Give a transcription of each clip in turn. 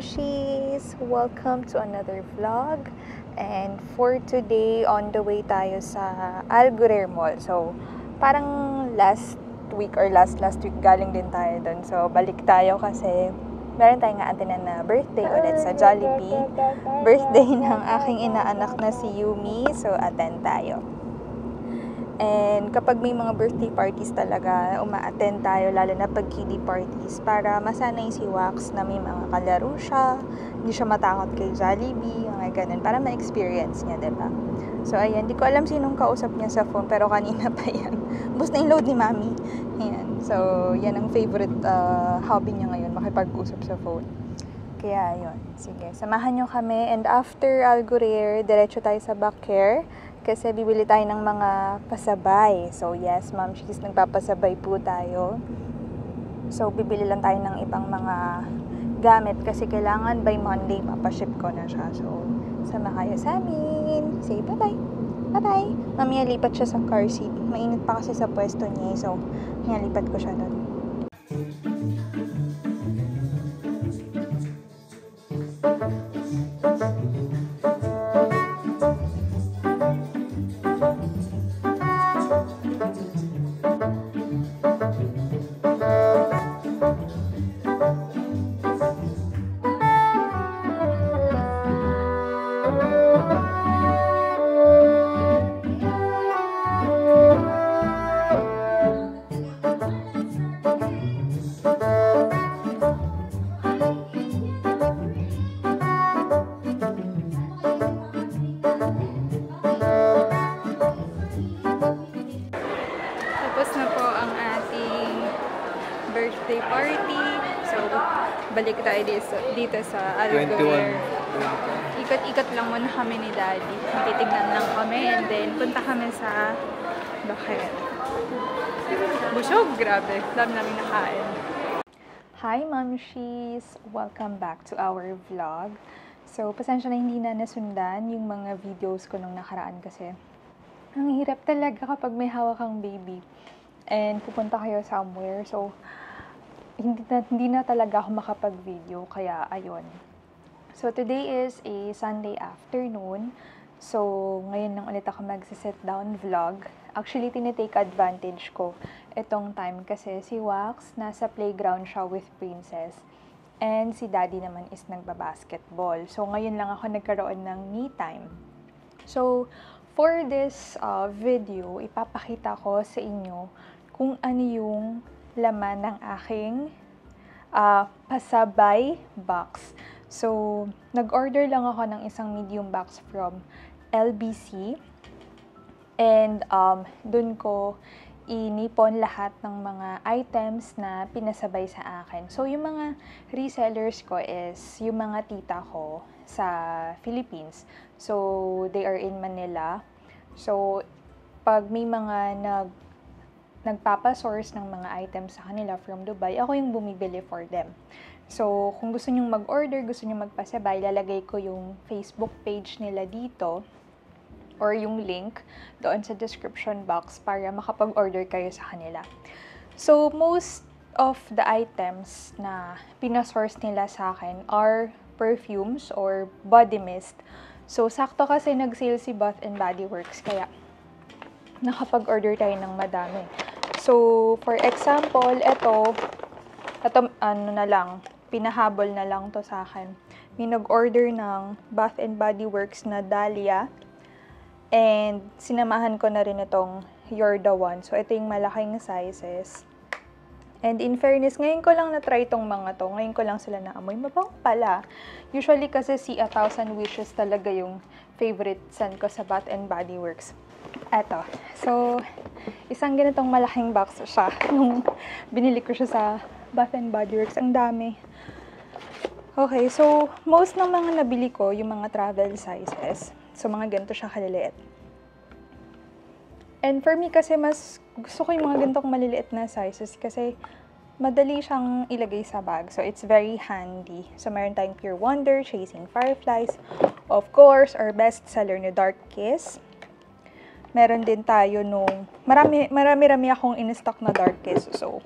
Mamshies! Welcome to another vlog. And for today, on the way tayo sa Algurer Mall. So, parang last week or last week galing din tayo dun. So, balik tayo kasi meron tayong nga-attenan na birthday ulit sa Jollibee. Birthday ng aking inaanak na si Yumi. So, attend tayo. And kapag may mga birthday parties talaga, uma-attend tayo, lalo na pag kiddie parties, para masanay si Wax na may mga kalaro siya, hindi siya matakot kay Jollibee, mga ganun, para ma-experience niya, diba? So, ayan, di ko alam sinong kausap niya sa phone, pero kanina pa yan. Bus na yung load ni Mami. Ayan. So, yan ang favorite hobby niya ngayon, makipag-usap sa phone. Kaya, yun. Sige, samahan nyo kami. And after Algurer, diretso tayo sa Bacare. Kasi bibili tayo ng mga pasabay. So, yes, Ma'am She's nagpapasabay po tayo. So, bibili lang tayo ng ibang mga gamit kasi kailangan by Monday mapaship ko na siya. So, sama kayo sa amin. Say bye-bye. Bye-bye. Mamaya lipat siya sa car seat. Mainit pa kasi sa pwesto niya. So, lipat ko siya doon. Birthday party. So, balik tayo dito sa Algurer. Ikot-ikot lang muna kami ni Daddy. Titignan lang kami and then punta kami sa Bacare. Busog, grabe. Dami namin nakain. Hi, Mamshies! Welcome back to our vlog. So, pasensya na hindi na nasundan yung mga videos ko nung nakaraan kasi ang hirap talaga kapag may hawak kang baby and pupunta kayo somewhere. So, hindi na talaga ako makapag-video, kaya ayun. So, today is a Sunday afternoon. So, ngayon lang ulit ako mag-sit down vlog. Actually, tinitake advantage ko itong time kasi si Wax nasa playground siya with Princess. And si Daddy naman is nagbabasketball. So, ngayon lang ako nagkaroon ng me time. So, for this video, ipapakita ko sa inyo kung ano yung laman ng aking pasabay box. So, nag-order lang ako ng isang medium box from LBC. And dun ko inipon lahat ng mga items na pinasabay sa akin. So, yung mga resellers ko is yung mga tita ko sa Philippines. So, they are in Manila. So, pag may mga nagpapasource ng mga items sa kanila from Dubai, ako yung bumibili for them. So, kung gusto nyong mag-order, gusto nyong magpasabay, lalagay ko yung Facebook page nila dito or yung link doon sa description box para makapag-order kayo sa kanila. So, most of the items na pinasource nila sa akin are perfumes or body mist. So, sakto kasi nag-sale si Bath and Body Works, kaya nakapag-order tayo ng madami. So, for example, ito ano na lang, pinahabol na lang to sa akin. May nag-order ng Bath and Body Works na Dahlia. And sinamahan ko na rin itong You're the One. So, ito yung malaking sizes. And in fairness, ngayon ko lang na-try itong mga to. Ngayon ko lang sila naamoy. Mabang pala. Usually kasi si A Thousand Wishes talaga yung favorite scent ko sa Bath and Body Works. Eto. So, isang ganitong malaking box siya. Nung binili ko siya sa Bath and Body Works. Ang dami. Okay, so, most ng mga nabili ko, yung mga travel sizes. So, mga ganito siya kaliliit. And for me kasi, mas gusto ko yung mga ganitong maliliit na sizes kasi madali siyang ilagay sa bag. So, it's very handy. So, meron tayong Pure Wonder, Chasing Fireflies. Of course, our best seller na Dark Kiss. Meron din tayo nung, marami akong in-stock na Dark Kiss. So,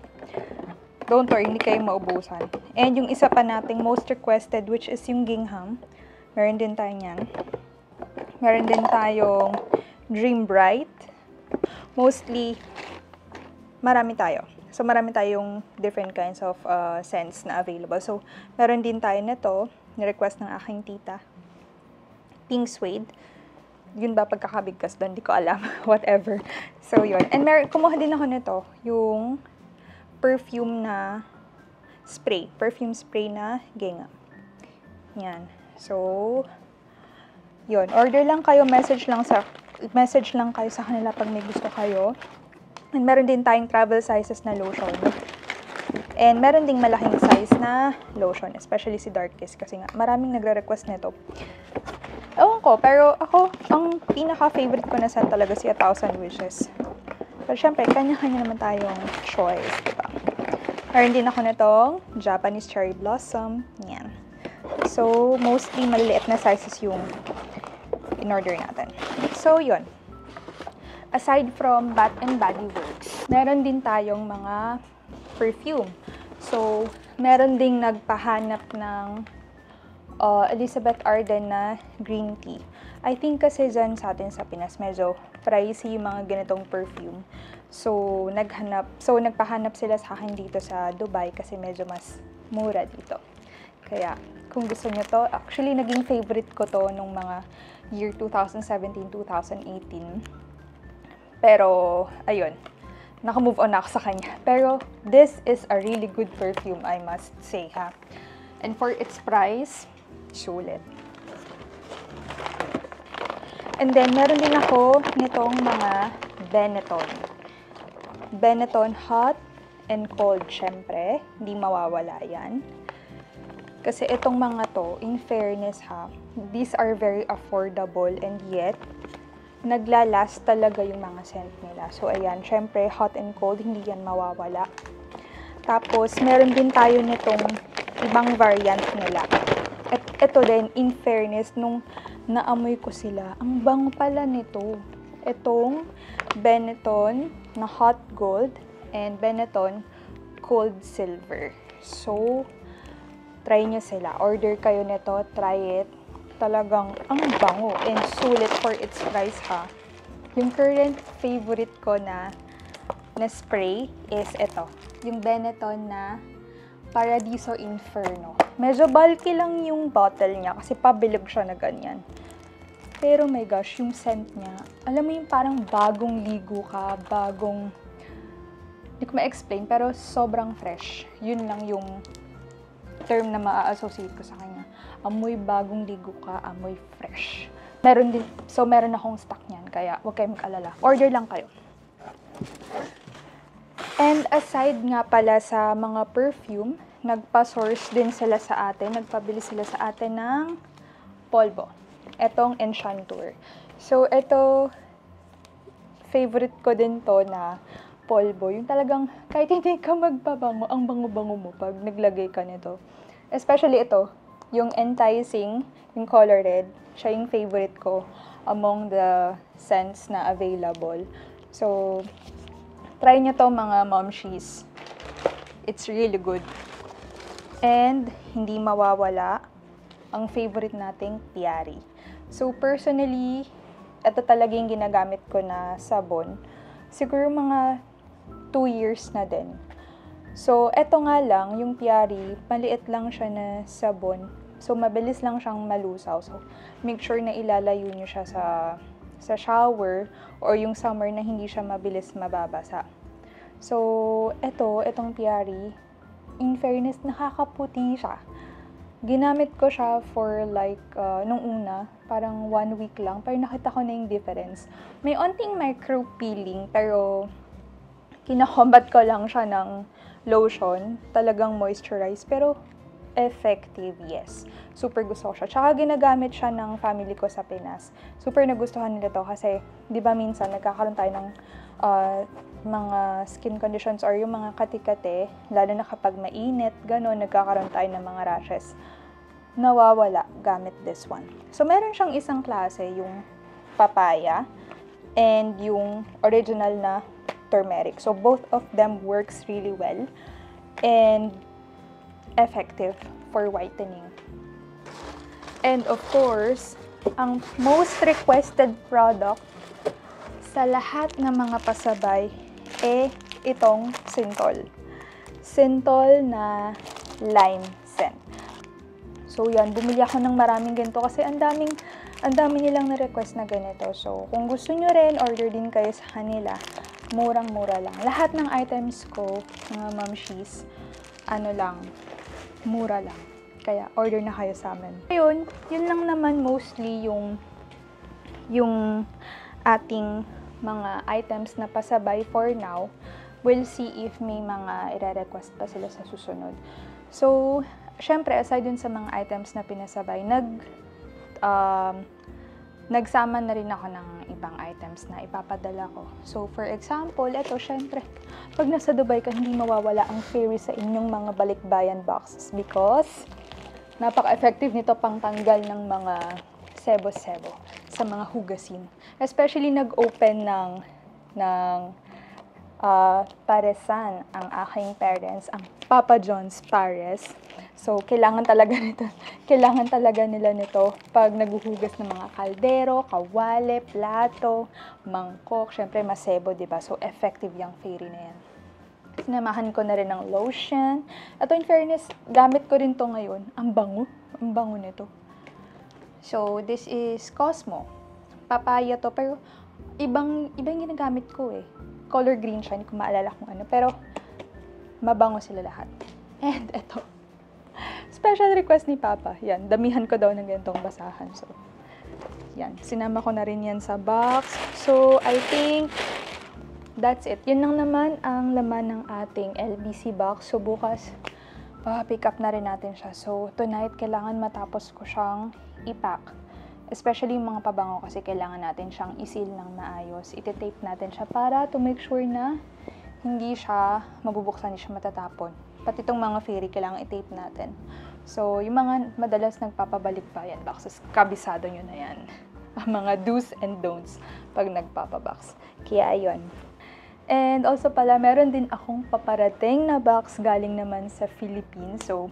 Don't worry, hindi kayo maubusan. And yung isa pa nating most requested, which is yung gingham. Meron din tayo niyan. Meron din tayong Dream Bright. Mostly, marami tayo. So, marami tayong different kinds of scents na available. So, meron din tayo nito, ni-request ng aking tita. Pink Suede. Yun ba pagkakabigkas doon? Hindi ko alam. Whatever. So, yun. And kumuha din ako nito, yung perfume na spray. Perfume spray na gingham. Yan. So, yun. Order lang kayo, message lang kayo sa kanila pag may gusto kayo. And meron din tayong travel sizes na lotion. And meron ding malaking size na lotion, especially si Darkest kasi nga maraming nagre-request nito. Ewan ko, pero ako, ang pinaka-favorite ko na scent talaga si A Thousand Wishes. Pero syempre, kanya-kanya naman tayong choice, diba? Meron din ako nitong Japanese Cherry Blossom. Yan. So, mostly maliliit na sizes yung in-order natin. So, yun. Aside from Bath and Body Works, meron din tayong mga perfume. So, meron ding nagpahanap ng Elizabeth Arden na green tea. I think kasi dyan sa atin sa Pinas, medyo pricey yung mga ganitong perfume. So, nagpahanap sila sa akin dito sa Dubai kasi medyo mas mura dito. Kaya, kung gusto nyo to, actually, naging favorite ko to nung mga year 2017-2018. Pero, ayun, naka-move on ako sa kanya. Pero, this is a really good perfume, I must say, ha. And for its price, sulit. And then, meron din ako nitong mga Benetton. Benetton Hot and Cold, syempre. Hindi mawawala yan. Kasi itong mga to, in fairness ha, these are very affordable and yet, naglalast talaga yung mga scent nila. So, ayan, syempre, hot and cold, hindi yan mawawala. Tapos, meron din tayo nitong ibang variant nila. At ito din, in fairness, nung naamoy ko sila, ang bango pala nito. Itong Benetton na Hot Gold and Benetton Cold Silver. So, try nyo sila. Order kayo nito, try it. Talagang ang bango and sulit for its price ha. Yung current favorite ko na spray is ito. Yung Benetton na Paradiso Inferno. Medyo bulky lang yung bottle niya kasi pabilog siya na ganyan. Pero my gosh, yung scent niya, alam mo yung parang bagong ligo ka, hindi ko ma-explain, pero sobrang fresh. Yun lang yung term na ma-associate ko sa kanya. Amoy bagong ligo ka, amoy fresh. Meron akong stock niyan, kaya huwag kayong mag-alala. Order lang kayo. And aside nga pala sa mga perfume, nagpa-source din sila sa atin, nagpabili sila sa atin ng polvo. Etong Enchanteur. So, ito, favorite ko din to na polvo. Yung talagang, kahit hindi ka magpabango, ang bango-bango mo pag naglagay ka nito. Especially ito, yung Enticing, yung color red, siya yung favorite ko among the scents na available. So, try nyo to mga momshies. It's really good. And, hindi mawawala ang favorite nating Piari. So, personally, ito talaga yung ginagamit ko na sabon. Siguro mga 2 years na din. So, ito nga lang, yung Piari, maliit lang siya na sabon. So, mabilis lang siyang malusaw. So, make sure na ilalayo nyo siya sa shower or yung summer na hindi siya mabilis mababasa. So, itong Piari, in fairness, nakakaputi siya. Ginamit ko siya for like, nung una, parang 1 week lang, pero nakita ko na yung difference. May onting micro peeling, pero kinakombat ko lang siya ng lotion, talagang moisturize, pero effective, yes. Super gusto ko siya. Tsaka ginagamit siya ng family ko sa Pinas. Super nagustuhan nila to kasi, di ba minsan, nagkakaroon tayo ng mga skin conditions or yung mga kati-kati, lalo na kapag mainit, gano'n, nagkakaroon tayo ng mga rashes. Nawawala gamit this one. So, meron siyang isang klase, yung papaya, and yung original na turmeric. So, both of them works really well. and effective for whitening. And of course, ang most requested product sa lahat ng mga pasabay itong Synthol. Synthol na lime scent. So yan, bumili ako ng maraming ganito kasi ang dami nilang na-request na ganito. So kung gusto nyo rin, order din kayo sa kanila. Murang-mura lang. Lahat ng items ko, mga mamshis, mura lang. Kaya order na kayo sa amin. Ayun, yun lang naman mostly yung ating mga items na pasabay for now. We'll see if may mga i-request pa sila sa susunod. So, syempre, aside dun sa mga items na pinasabay, nagsama na rin ako ng ibang items na ipapadala ko. So, for example, eto, syempre, pag nasa Dubai ka, hindi mawawala ang fairy sa inyong mga balikbayan boxes because napaka-effective nito pang tanggal ng mga sebo-sebo sa mga hugasin. Especially nag-open ng paresan ang aking parents, ang Papa John's Pares. So, kailangan talaga nila nito pag naghuhugas ng mga kaldero, kawale, plato, mangkok, syempre masebo, diba? So, effective yung fairy na yan. Sinamahan ko na rin ng lotion. Ito, in fairness, gamit ko rin to ngayon. Ang bango nito. So, this is Cosmo. Papaya to, pero ibang ginagamit ko eh. Color green siya, hindi ko maalala kung ano. Pero, mabango sila lahat. And ito, special request ni Papa. Yan, damihan ko daw ng ganitong basahan. So, yan. Sinama ko na rin yan sa box. So, I think that's it. Yun lang naman ang laman ng ating LBC box. So, bukas, pick up na rin natin siya. So, tonight, kailangan matapos ko siyang i-pack. Especially yung mga pabango kasi kailangan natin siyang isil ng maayos. Iti-tape natin siya para to make sure na hindi siya mabubuksan, hindi siya matatapon. Pati itong mga fairy, kailangan i-tape natin. So, yung mga madalas nagpapabalik pa yan boxes, kabisado nyo na yan. Ang mga do's and don'ts pag nagpapabox. Kaya, ayun. And also pala, meron din akong paparating na box galing naman sa Philippines. So,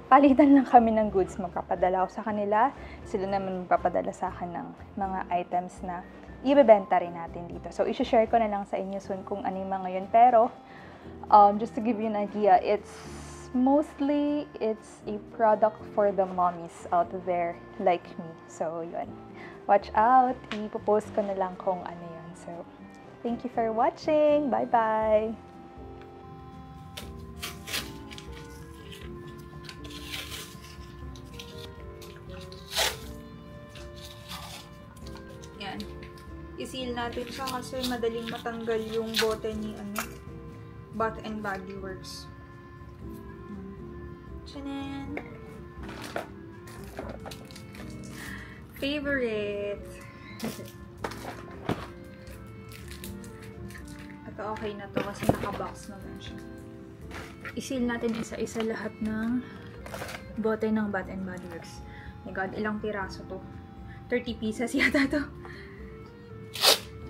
palitan lang kami ng goods. Magpapadala ako sa kanila. Sila naman magpapadala sa akin ng mga items na ibebenta rin natin dito. So, isi-share ko na lang sa inyo soon kung ano yung mga yun. Pero, just to give you an idea, it's a product for the mommies out there like me. So, yun. Watch out. Ipopost ko na lang kung ano yun. So, thank you for watching. Bye-bye! Yan. I-seal natin siya kasi madaling matanggal yung bote ni Bath and Body Works. Chanan! Favorite! Okay na to kasi naka-box naman siya. I-seal natin isa-isa lahat ng bote ng Bath and Body Works. My God, ilang piraso to? 30 pieces yata to.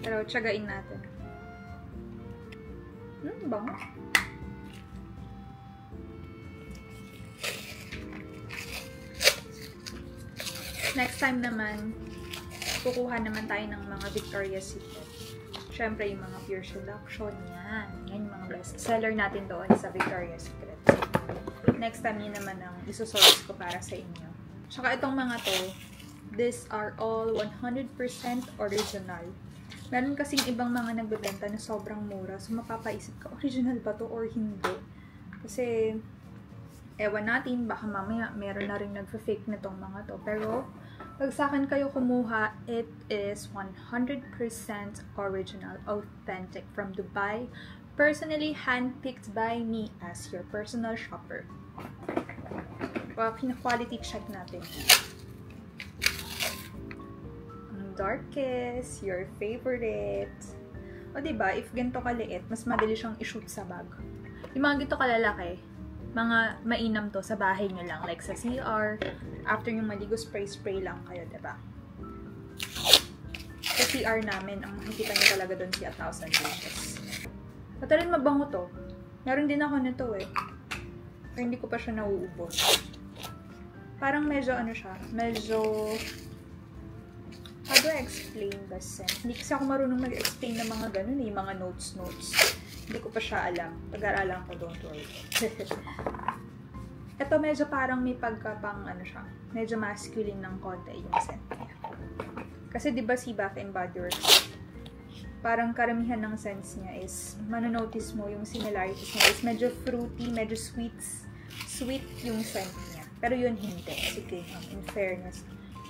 Pero tiyagain natin. Bango. Next time naman, kukuha naman tayo ng mga Victoria's Secret. Siyempre, yung mga Pure Seduction, yan. Yan yung mga best seller natin doon sa Victoria's Secret. Next time, yun naman ang isusource ko para sa inyo. Tsaka itong mga to, these are all 100% original. Meron kasing ibang mga nagbebenta na sobrang mura. So, mapapaisip ka, original ba to or hindi? Kasi, ewan natin, baka mamaya meron na rin nagfa-fake nitong mga to. Pero, pag sa akin kayo kumuha, it is 100% original, authentic from Dubai. Personally, handpicked by me as your personal shopper. Well, quality check natin. Darkest, your favorite. O diba, if ganito kaliit, mas madali siyang i-shoot sa bag. Yung mga ganito kalalaki, mga mainam to sa bahay nyo lang. Like sa CR, after yung maligo, spray lang kayo, diba? Sa CR namin, ang makikita nyo talaga doon si 1,000 dishes. At rin mabango to. Meron din ako nito eh. Pero hindi ko pa siya nauubos. Parang medyo ano siya, medyo... How do I explain the scent? Hindi kasi ako marunong mag-explain ng mga ganun eh, mga notes. Hindi ko pa siya alam. Pag-aralan ko, don't worry. Ito medyo parang may pagkapang ano siya, medyo masculine ng konti yung scent niya. Kasi diba si Bath and Body Works, parang karamihan ng scents niya is, manonotice mo yung similarities niya is medyo fruity, medyo sweet yung scent niya. Pero yun hindi. Sige, in fairness.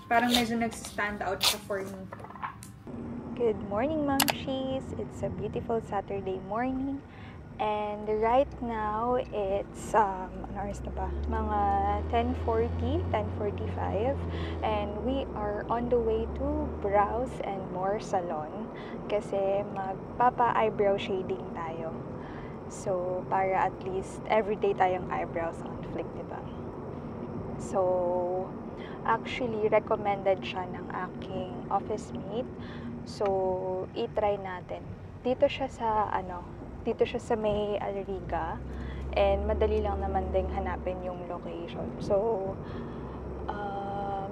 Parang medyo nag-stand out siya for me. Good morning, Mamshies! It's a beautiful Saturday morning. And right now, it's, ano oras na ba? Mga 10:40, 10:45. And we are on the way to Brows and More Salon. Kasi magpapa-eyebrow shading tayo. So, para at least everyday tayong eyebrows on flick, diba? So, actually, recommended siya ng aking office mate. So, i-try natin. Dito siya sa may Alriga. And madali lang naman ding hanapin yung location. So,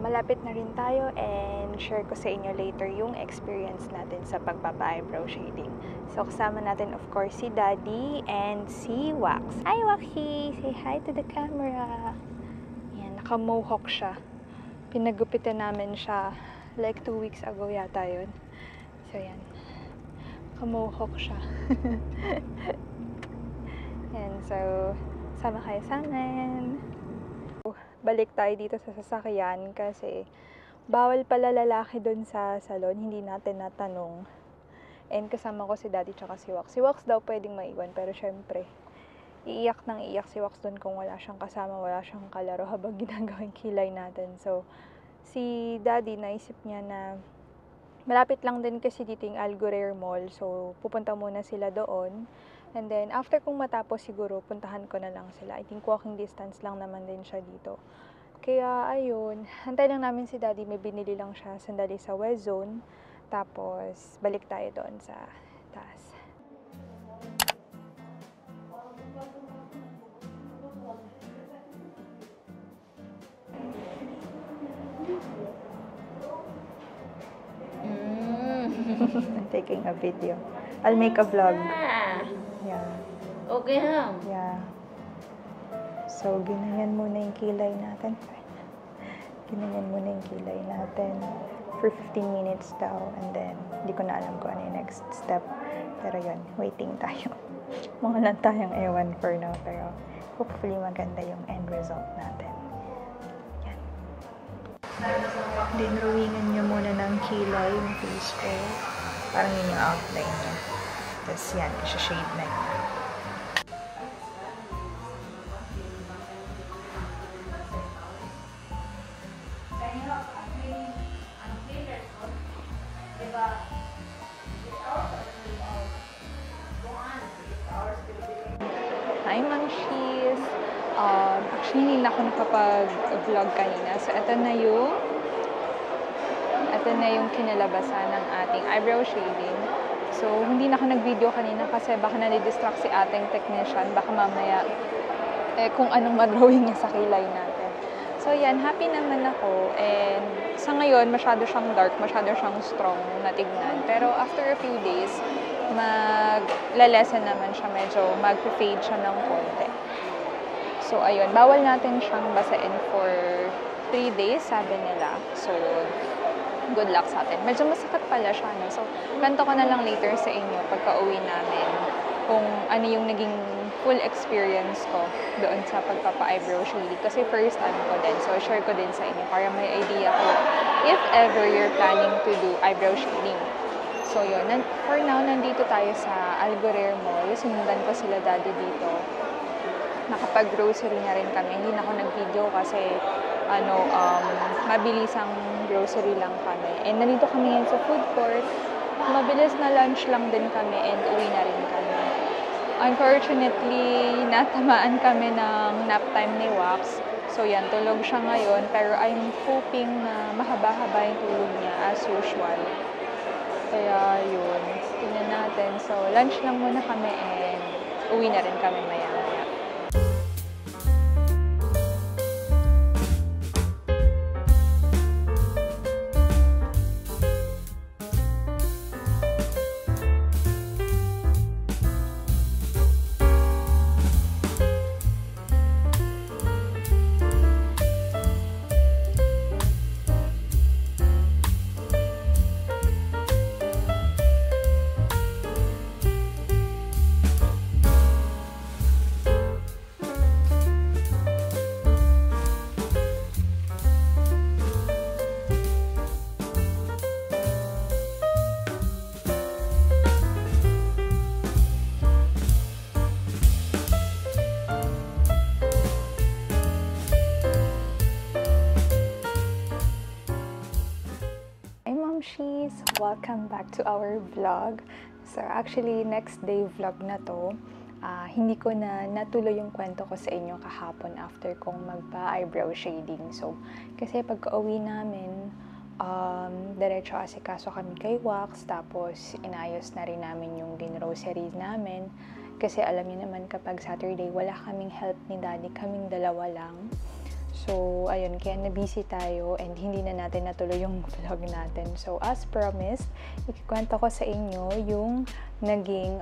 malapit na rin tayo and share ko sa inyo later yung experience natin sa pagpapa-eyebrow shading. So, kasama natin of course si Daddy and si Wax. Hi, Waxy! Say hi to the camera! Yan, naka-mohawk siya. Pinagupitan namin siya like 2 weeks ago yata yun. So, yan. Naka-mohawk siya. And so, sama kayo sa amin. Balik tayo dito sa sasakyan kasi bawal pala lalaki doon sa salon, hindi natin natanong. And kasama ko si Daddy tsaka si Wax. Si Wax daw pwedeng maiwan pero syempre, iiyak si Wax doon kung wala siyang kasama, wala siyang kalaro habang ginagawang kilay natin. So, si Daddy naisip niya na malapit lang din kasi dito yung Algurer Mall. So, pupunta muna sila doon. And then, after kung matapos siguro, puntahan ko na lang sila. I think walking distance lang naman din siya dito. Kaya, ayun. Hantay lang namin si Daddy. May binili lang siya sandali sa West Zone. Tapos, balik tayo doon sa taas. I'm taking a video. I'll make a vlog. Yeah. Okay ha? Yeah. So, ginanyan muna yung kilay natin. Ginanyan muna yung kilay natin for 15 minutes daw. And then, hindi ko na alam kung ano yung next step. Pero yun, waiting tayo. Mga lang tayong ewan for now. Pero, hopefully maganda yung end result natin. Yan. Then, ruwingan nyo muna ng kilay yung face ko. Parang yun yung outline niya. Tapos yan, isa-shade na yun. Hi, Mamshies! Actually, hindi na ako nakapag-vlog kanina. So, ito na yung kinalabasan ng ating eyebrow shading. So, hindi na ako nag-video kanina kasi baka nadidistract si ating technician. Baka mamaya, kung anong mag-drawing niya sa kilay natin. So, yan. Happy naman ako. And sa ngayon, masyado siyang dark, masyado siyang strong na tignan. Pero after a few days, maglalesen naman siya. Medyo mag-fade siya ng konti. So, ayun. Bawal natin siyang basain for 3 days, sabi nila. So, good luck sa atin. Medyo masakit pala siya, no? So, kwento ko na lang later sa inyo pagka-uwi namin kung ano yung naging full experience ko doon sa pagpapa-eyebrow shading. Kasi first time ko din. So, share ko din sa inyo para may idea ko if ever you're planning to do eyebrow shading. So, yun. For now, nandito tayo sa Algurer Mall. Sinundan ko sila Daddy dito. Nakapag-grocery na rin kami. Hindi na ako nag-video kasi mabilisang grocery lang kami. And nandito kami ngayon sa food court. Mabilis na lunch lang din kami and uwi na rin kami. Unfortunately, natamaan kami ng nap time ni Wax. So yan, tulog siya ngayon. Pero I'm hoping na mahaba-haba yung tulog niya as usual. Kaya yun, tingnan natin. So lunch lang muna kami and uwi na rin kami maya-maya. welcome back to our vlog. So actually, next day vlog na to. Hindi ko na natuloy yung kwento ko sa inyo kahapon after kong magpa-eyebrow shading. So, kasi pagka-uwi namin, diretso asikaso kami kay wax, tapos inayos na rin namin yung groceries namin. Kasi alam niyo naman kapag Saturday, wala kaming help ni Daddy, kaming dalawa lang. So, ayun, kaya na-busy tayo and hindi na natin natuloy yung vlog natin. So, as promised, ikikwento ko sa inyo yung naging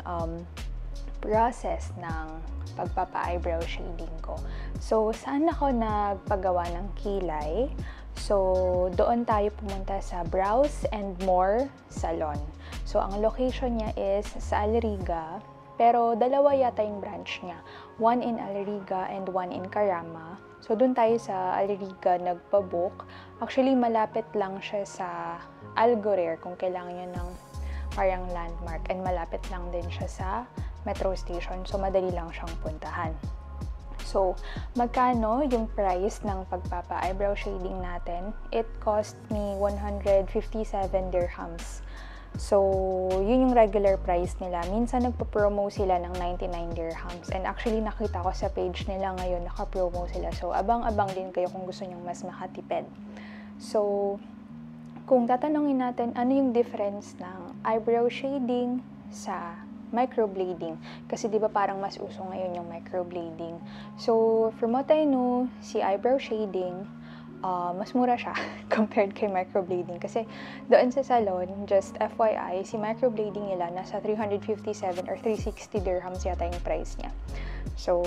process ng pagpapa-eyebrow shading ko. So, saan ako nagpagawa ng kilay? So, doon tayo pumunta sa Brows and More Salon. So, ang location niya is sa Alriga, pero dalawa yata yung branch niya. One in Alriga and one in Carama. So, doon tayo sa Alriga nagpa-book. Actually, malapit lang siya sa Algorer kung kailangan nyo ng parang landmark. And malapit lang din siya sa metro station. So, madali lang siyang puntahan. So, magkano yung price ng pagpapa-eyebrow shading natin? It cost me 157 dirhams. So, yun yung regular price nila. Minsan nagpo-promo sila ng 99 dirhams. And actually, nakita ko sa page nila ngayon, naka-promo sila. So, abang-abang din kayo kung gusto nyong mas makatipid. So, kung tatanungin natin, ano yung difference ng eyebrow shading sa microblading? Kasi di ba parang mas uso ngayon yung microblading. So, from what I know, si eyebrow shading, mas mura siya compared kay microblading. Kasi doon sa salon, just FYI, si microblading nila nasa 357 or 360 dirhams yata yung price niya. So,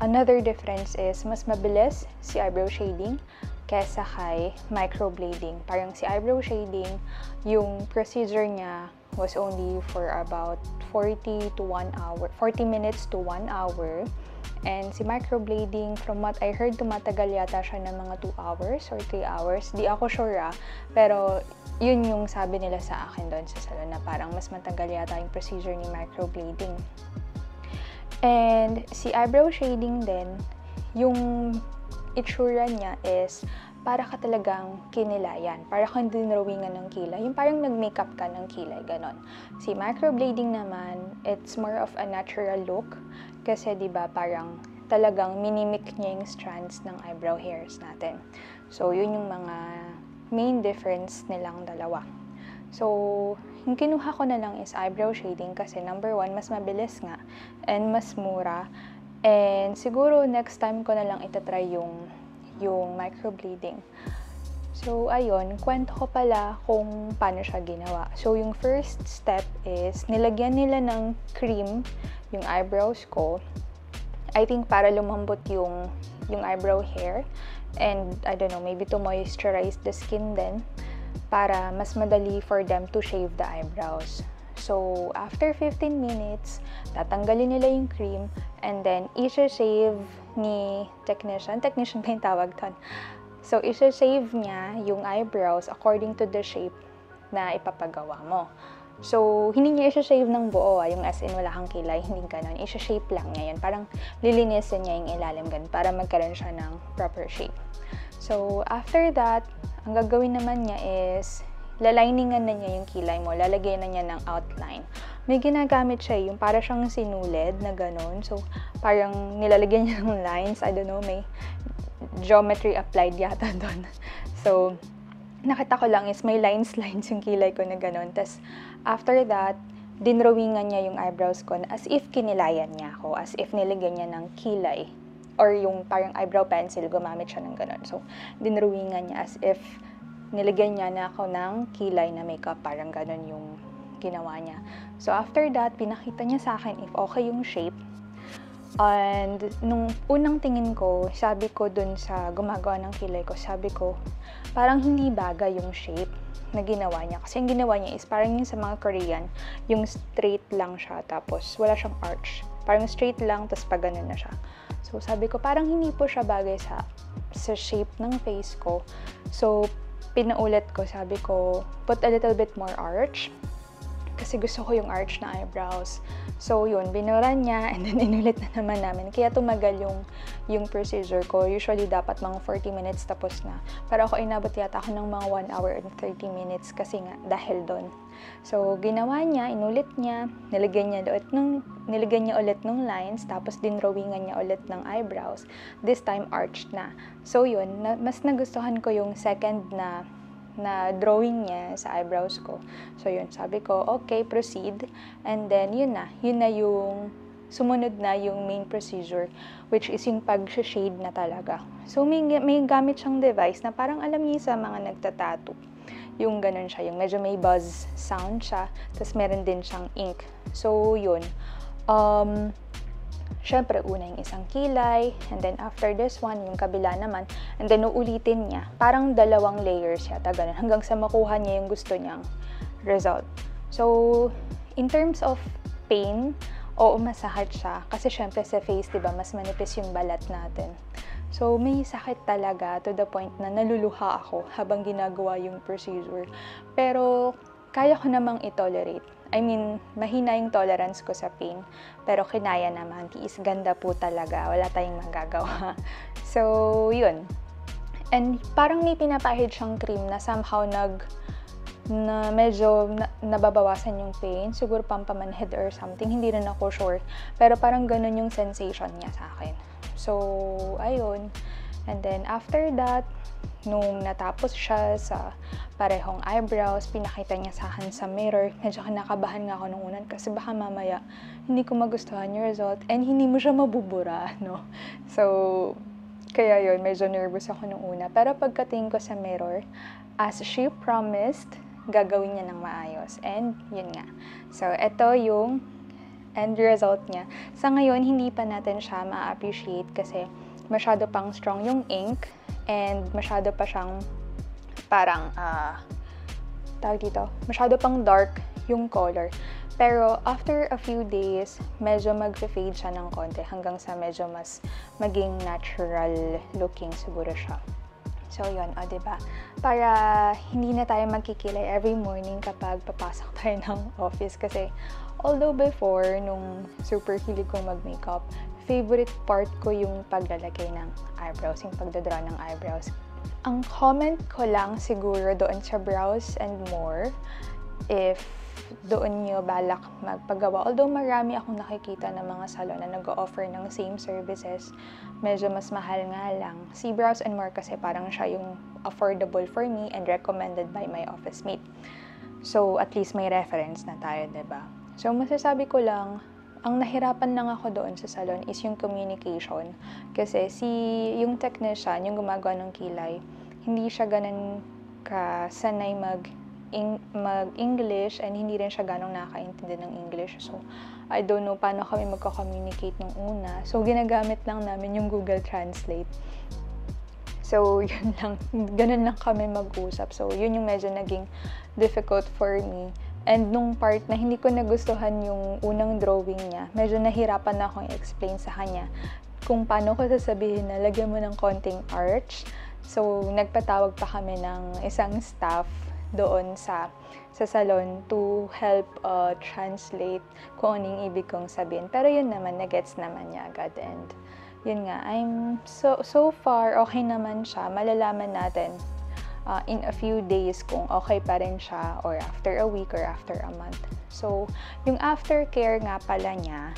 another difference is mas mabilis si eyebrow shading kesa kay microblading. Parang si eyebrow shading, yung procedure niya was only for about 40 minutes to 1 hour. And si microblading, from what I heard, tumatagal yata siya ng mga 2 hours or 3 hours. Di ako sure pero yun yung sabi nila sa akin doon sa salon na parang mas matagal yata yung procedure ni microblading. And si eyebrow shading din, yung itsura niya is para ka talagang kinilayan. Para kang dinrawingan ng kilay. Yung parang nag-makeup ka ng kilay, ganon. Si microblading naman, it's more of a natural look. Kasi diba parang talagang minimik niya yung strands ng eyebrow hairs natin. So, yun yung mga main difference nilang dalawa. So, yung kinuha ko na lang is eyebrow shading kasi number 1, mas mabilis nga and mas mura. And siguro next time ko na lang itatry yung microblading. So, ayun, kwento ko pala kung paano siya ginawa. So, yung first step is, nilagyan nila ng cream yung eyebrows ko. I think para lumambot yung eyebrow hair. And, I don't know, maybe to moisturize the skin din para mas madali for them to shave the eyebrows. So, after 15 minutes, tatanggalin nila yung cream and then i-shave ni technician ba yung tawag ton? So, i-shave niya yung eyebrows according to the shape na ipapagawa mo. So, hindi niya i-shave ng buo, yung as in wala kang kilay, hindi ganun. I-shape lang niya yun. Parang lilinisin niya yung ilalim ganun para magkaroon siya ng proper shape. So, after that, ang gagawin naman niya is laliningan na niya yung kilay mo, lalagyan na niya ng outline. May ginagamit siya yung para siyang sinulid na ganun. So, parang nilalagyan niya ng lines. I don't know, may geometry applied yata doon. So, nakita ko lang is may lines yung kilay ko na ganun. Tapos, after that, dinrawingan niya yung eyebrows ko as if kinilayan niya ako. As if nilagyan niya ng kilay. Or yung parang eyebrow pencil, gumamit siya ng ganun. So, dinrawingan niya as if nilagyan niya na ako ng kilay na makeup, parang ganun yung ginawa niya. So, after that, pinakita niya sa akin if okay yung shape. And, nung unang tingin ko, sabi ko dun sa gumagawa ng kilay ko, sabi ko, parang hindi bagay yung shape na ginawa niya. Kasi yung ginawa niya is parang yung sa mga Korean, yung straight lang siya, tapos wala siyang arch. Parang straight lang, tapos pa ganun na siya. So, sabi ko, parang hindi po siya bagay sa shape ng face ko. So, pinaulit ko, sabi ko, put a little bit more arch. kasi gusto ko yung arch na eyebrows. So yun, binura niya and then inulit na naman namin. Kaya tumagal yung procedure ko. Usually dapat mga 40 minutes tapos na. Pero ako inabot yata ako ng mga 1 hour and 30 minutes kasi nga dahil doon. So ginawa niya, inulit niya, nilagyan niya ulit nung lines, tapos dinrawingan niya ulit ng eyebrows. This time arched na. So yun, mas nagustuhan ko yung second na drawing niya sa eyebrows ko. So yun, sabi ko, okay, proceed. And then yun na yung sumunod na yung main procedure, which is yung pag-shade na talaga. So may gamit siyang device na parang alam niyo sa mga nagtatattoo. Yung ganun siya, yung medyo may buzz sound siya, tapos meron din siyang ink. So yun, syempre, una yung isang kilay, and then after this one, yung kabila naman, and then uulitin niya. Parang 2 layers yata, ganun, hanggang sa makuha niya yung gusto niyang result. So, in terms of pain, oo, masakit siya. Kasi syempre sa face, diba, mas manipis yung balat natin. So, may sakit talaga to the point na naluluha ako habang ginagawa yung procedure. Pero, kaya ko namang i-tolerate. I mean, mahina yung tolerance ko sa pain, pero kinaya naman. Tiis ganda po talaga. Wala tayong magagawa. So, yun. And parang may pinapahid siyang cream na somehow medyo nababawasan yung pain. Siguro pampamanhid or something. Hindi rin ako sure. Pero parang ganun yung sensation niya sa akin. So, ayun. And then, after that, nung natapos siya sa parehong eyebrows, pinakita niya sa akin sa mirror. Medyo kinakabahan nga ako nung unan kasi baka mamaya hindi ko magustuhan yung result and hindi mo siya mabubura, no? So, kaya yun, medyo nervous ako nung una. Pero pagkatingin ko sa mirror, as she promised, gagawin niya ng maayos. And yun nga. So, ito yung end result niya. Sa ngayon, hindi pa natin siya ma-appreciate kasi masyado pang strong yung ink and masyado pa siyang parang masyado pang dark yung color. Pero after a few days, medyo mag-fade siya ng konti hanggang sa medyo mas maging natural looking siguro siya. So yun, diba? Para hindi na tayo magkikilay every morning kapag papasok tayo ng office kasi although before, nung super hilig kong mag-makeup, favorite part ko yung paglalagay ng eyebrows, yung pagdadraw ng eyebrows. Ang comment ko lang siguro doon sa Brows and More, if doon nyo balak magpagawa. Although marami akong nakikita ng mga salon na nag-o-offer ng same services, medyo mas mahal nga lang. Si Brows and More kasi parang siya yung affordable for me and recommended by my office mate. So, at least may reference na tayo, diba? So, masasabi ko lang, ang nahirapan lang ako doon sa salon is yung communication. Kasi yung technician, yung gumagawa ng kilay, hindi siya ganun kasanay mag-English and hindi rin siya ganong nakakaintindi ng English. So, I don't know paano kami magka-communicate nung una. So, ginagamit lang namin yung Google Translate. So, yun lang. Ganun lang kami mag-usap. So, yun yung medyo naging difficult for me. And nung part na hindi ko nagustuhan yung unang drawing niya, medyo nahirapan na akong i-explain sa kanya kung paano ko sasabihin na lagyan mo ng konting arch. So, nagpatawag pa kami ng isang staff doon sa salon to help translate kung anong ibig kong sabihin. Pero yun naman, nagets naman niya agad. And yun nga, so far, okay naman siya. Malalaman natin in a few days kung okay pa rin siya or after a week or after a month. So, yung aftercare nga pala niya,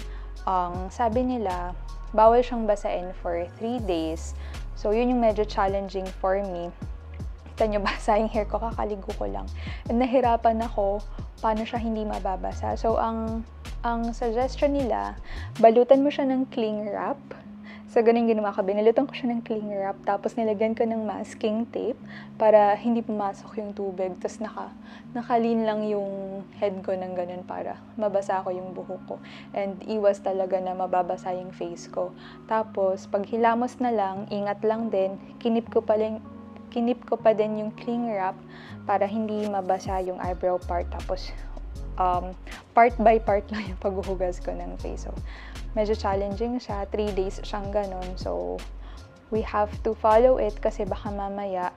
sabi nila, bawal siyang basain for 3 days. So, yun yung medyo challenging for me. Kita nyo, basa yung hair ko, kakaligo ko lang. And nahirapan ako, paano siya hindi mababasa. So, ang suggestion nila, balutan mo siya ng cling wrap. So, ganun ginawa ko. Binalutan ko siya ng cling wrap, tapos nilagyan ko ng masking tape para hindi pumasok yung tubig. Tapos nakalin lang yung head ko ng ganun para mabasa ko yung buhok ko. And iwas talaga na mababasa yung face ko. Tapos, pag hilamos na lang, ingat lang din, kinip ko pa din yung cling wrap para hindi mabasa yung eyebrow part. Tapos, part by part lang yung paghuhugas ko ng face. So, medyo challenging siya. 3 days siyang ganun. So, we have to follow it kasi baka mamaya,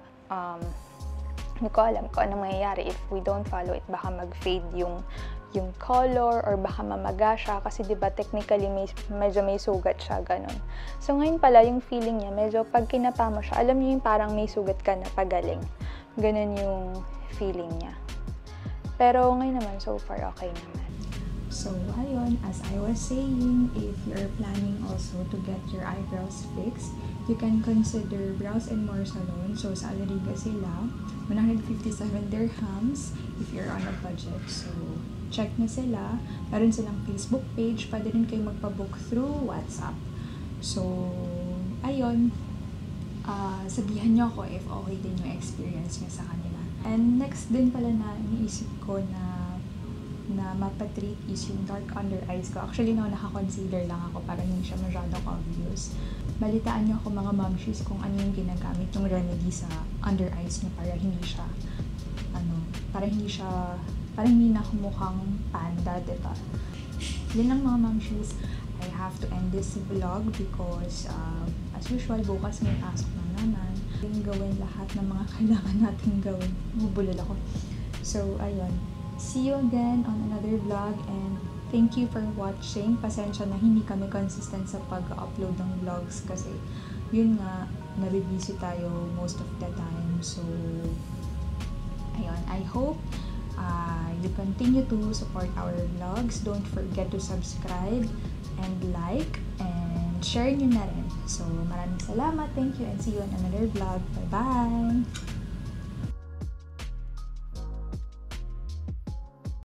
hindi ko alam kung anong mangyayari if we don't follow it. Baka mag-fade yung yung color or baka mamaga siya kasi 'di ba technically medyo may sugat siya ganun. So ngayon pala yung feeling niya medyo pag kinapa mo siya, alam niyo yung parang may sugat ka na pagaling. Ganun yung feeling niya. Pero ngayon naman so far okay naman. So, ayun, as I was saying, if you're planning also to get your eyebrows fixed, you can consider Brows and More Salon. So, sa Alariga sila, 157 dirhams if you're on a budget. So, check na sila. Meron silang Facebook page. Pwede rin kayo magpabook through WhatsApp. So, ayun. Sabihan nyo ako if okay din yung experience nyo sa kanila. And next din pala na iniisip ko na mapatreat is yung dark under eyes ko. Actually, naka-concealer lang ako para hindi siya masyadong obvious. Balitaan niyo ako mga momshies kung ano yung ginagamit yung remedy sa under eyes niyo para hindi siya, para hindi na mukhang panda, diba? Yun lang mga momshies. I have to end this vlog because as usual, bukas may pasok na naman. Gawin lahat ng mga kailangan natin gawin. Bubulol ako. So, ayun. See you again on another vlog and thank you for watching. Pasensya na hindi kami consistent sa pag-upload ng vlogs kasi yun nga, nabibusy tayo most of the time. So, ayun. I hope you continue to support our vlogs. Don't forget to subscribe and like and share nyo na rin. So, maraming salamat. Thank you and see you on another vlog. Bye-bye!